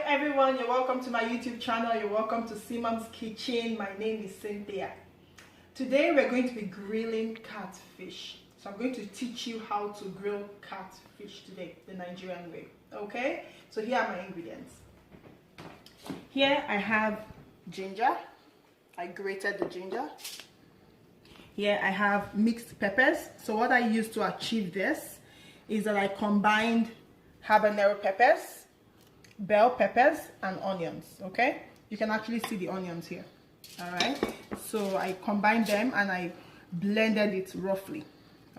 everyone, you're welcome to my YouTube channel. You're welcome to Simam's Kitchen. My name is Cynthia. Today we're going to be grilling catfish. So I'm going to teach you how to grill catfish today, the Nigerian way. Okay, so here are my ingredients. Here I have ginger. I grated the ginger. Here I have mixed peppers. So what I used to achieve this is that I combined habanero peppers, bell peppers, and onions. Okay, you can actually see the onions here. All right, so I combined them and I blended it roughly.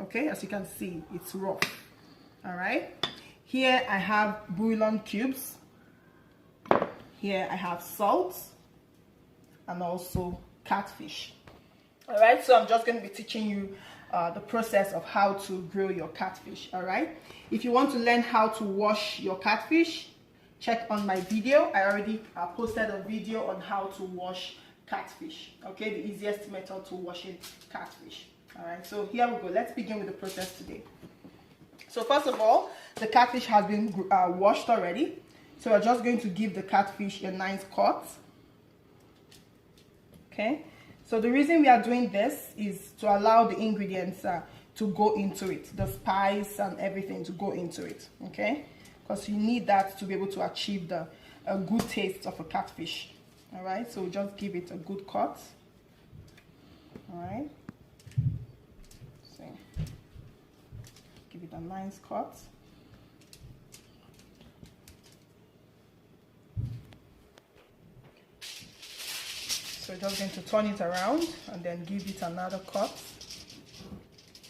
Okay, as you can see, it's rough. All right, here I have bouillon cubes. Here I have salt and also catfish. All right, so I'm just going to be teaching you the process of how to grill your catfish. All right, if you want to learn how to wash your catfish, check on my video. I already posted a video on how to wash catfish. Okay, the easiest method to washing catfish. All right, so here we go. Let's begin with the process today. So first of all, the catfish has been washed already. So we're just going to give the catfish a nice cut. Okay, so the reason we are doing this is to allow the ingredients to go into it, the spice and everything to go into it. Okay, because you need that to be able to achieve a good taste of a catfish. All right, so just give it a good cut. All right, so give it a nice cut. So we're just going to turn it around and then give it another cut.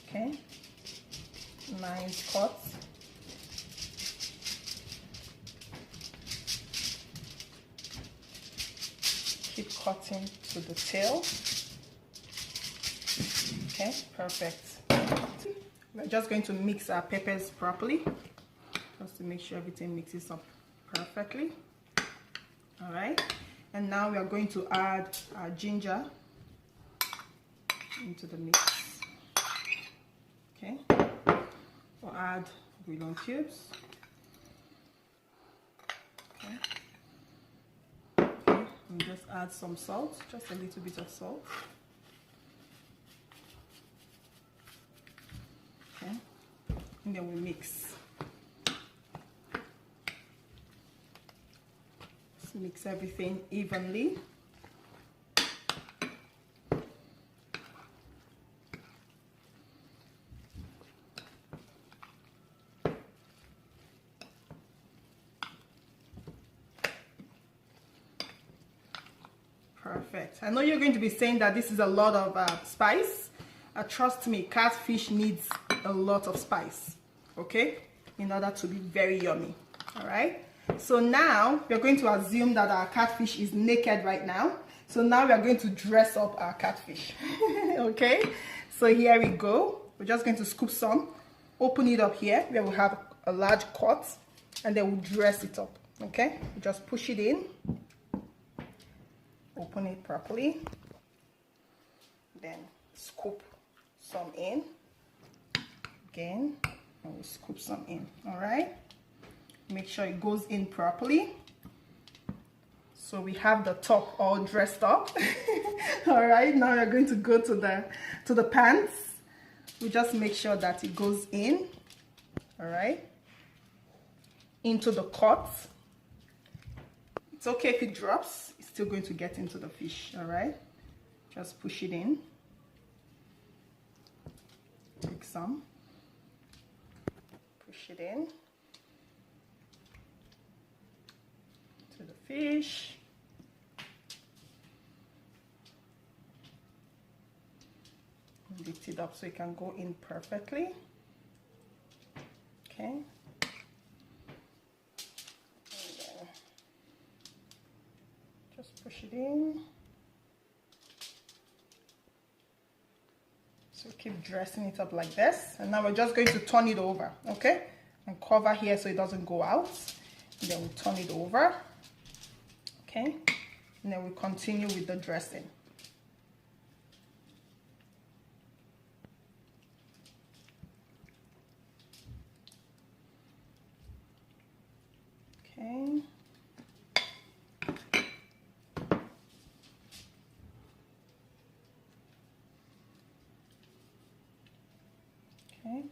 Okay, nice cut. Keep cutting to the tail. Okay, perfect. We're just going to mix our peppers properly, just to make sure everything mixes up perfectly. All right, and now we are going to add our ginger into the mix. Okay, we'll add bouillon cubes. Okay. And just add some salt, just a little bit of salt. Okay, and then we mix. Just mix everything evenly. Perfect. I know you're going to be saying that this is a lot of spice. Trust me, catfish needs a lot of spice, okay, in order to be very yummy. All right, so now we're going to assume that our catfish is naked right now. So now we are going to dress up our catfish. Okay, so here we go. We're just going to scoop some, open it up here where we have a large cut, and then we'll dress it up. Okay, just push it in. Open it properly, then scoop some in again, and we'll scoop some in. All right, make sure it goes in properly. So we have the top all dressed up. All right, now we're going to go to the pants. We just make sure that it goes in. All right, into the cut. It's okay if it drops, it's still going to get into the fish. All right, just push it in. Take some, push it in to the fish. Lift it up so it can go in perfectly. Okay. Just push it in. So keep dressing it up like this. And now we're just going to turn it over, okay? And cover here so it doesn't go out. And then we'll turn it over, okay? And then we'll continue with the dressing. Okay.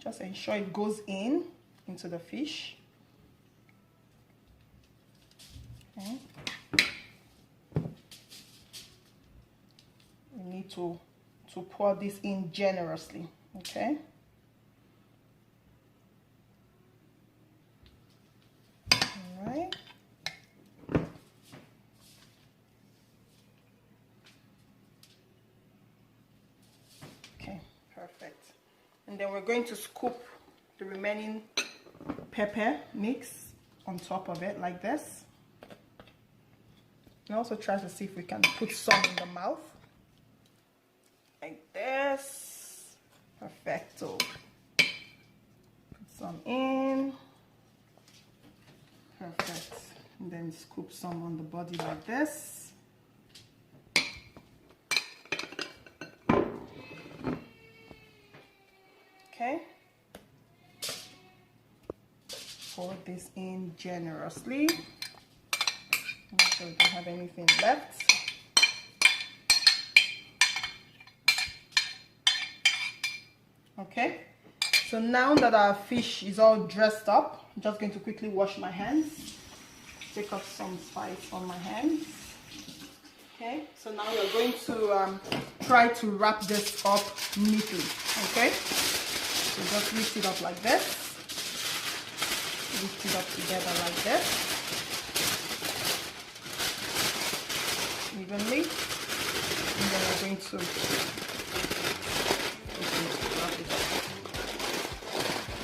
Just ensure it goes into the fish. Okay. We need to pour this in generously, okay? All right. Okay, perfect. And then we're going to scoop the remaining pepper mix on top of it like this. And also try to see if we can put some in the mouth. Like this. Perfecto. Put some in. Perfect. And then scoop some on the body like this. Okay. Pour this in generously. Make sure we don't have anything left. Okay, so now that our fish is all dressed up, I'm just going to quickly wash my hands. Take off some spice on my hands. Okay, so now we're going to try to wrap this up neatly. Okay, so just lift it up like this. Lift it up together like this. Evenly, and then we're going to wrap it up.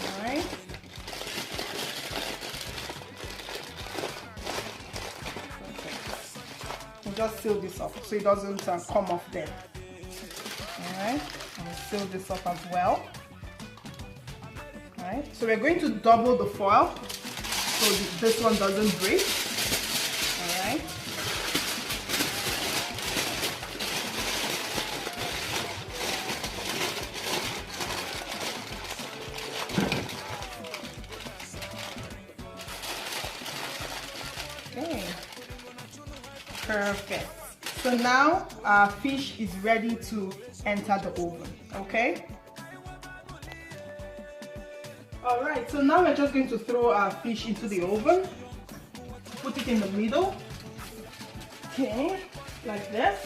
All right. Perfect. And just seal this up so it doesn't come off there. All right. And we'll seal this up as well. All right. So we're going to double the foil so this one doesn't break. All right. Okay, perfect. So now our fish is ready to enter the oven. Okay. All right, so now we're just going to throw our fish into the oven. Put it in the middle. Okay, like this.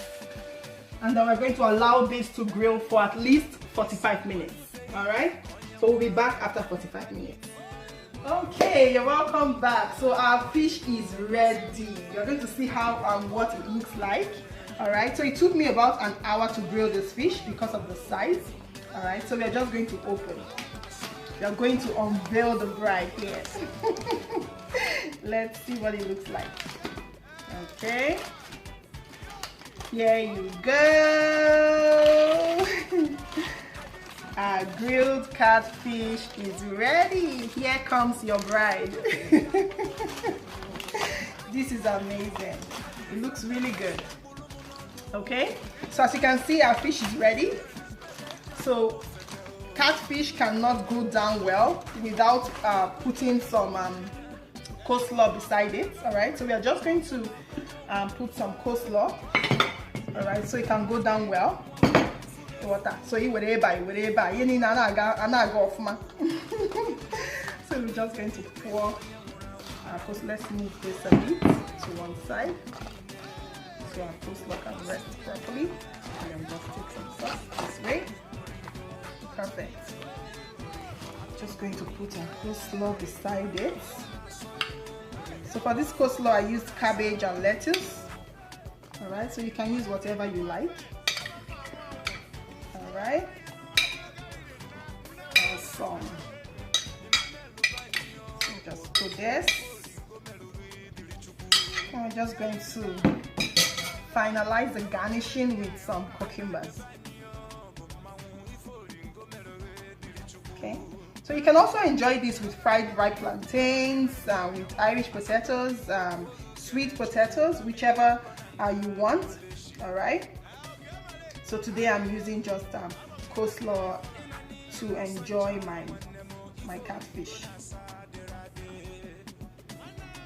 And then we're going to allow this to grill for at least 45 minutes. All right, so we'll be back after 45 minutes. Okay, you're welcome back. So our fish is ready. You're going to see how and what it looks like. All right, so it took me about an hour to grill this fish because of the size. All right, so we're just going to open. We are going to unveil the bride here. Let's see what it looks like. Okay, here you go. Our grilled catfish is ready. Here comes your bride. This is amazing. It looks really good. Okay, so as you can see, our fish is ready. So catfish cannot go down well without putting some coleslaw beside it. All right, so we are just going to put some coleslaw. All right, so it can go down well. Water. So you whatever. You need So we're just going to pour. First, let's move this a bit to one side so our coleslaw can rest properly. And then just take some sauce this way. Perfect. Just going to put our coleslaw beside it. So for this coleslaw, I used cabbage and lettuce. All right, so you can use whatever you like. Right? Awesome. So just put this. And we're just going to finalize the garnishing with some cucumbers. Okay. So you can also enjoy this with fried ripe plantains, with Irish potatoes, sweet potatoes, whichever you want. All right. So today I'm using just coleslaw to enjoy my catfish.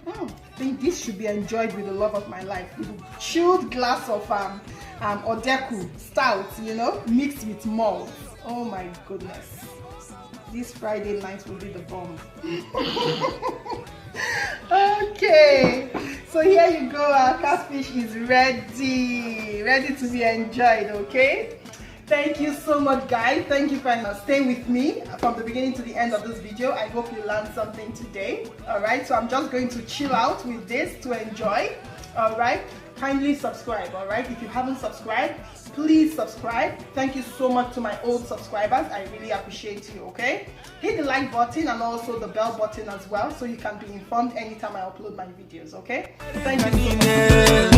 I think this should be enjoyed with the love of my life, with a chilled glass of Odeku stout, you know, mixed with malt. Oh my goodness. This Friday night will be the bomb. Okay, so here you go. Our catfish is ready to be enjoyed. Okay, thank you so much, guys. Thank you for staying with me from the beginning to the end of this video. I hope you learned something today. All right, so I'm just going to chill out with this to enjoy. All right, kindly subscribe. All right, if you haven't subscribed, please subscribe. Thank you so much to my old subscribers. I really appreciate you. Okay, hit the like button and also the bell button as well, so you can be informed anytime I upload my videos. Okay, thank you so much.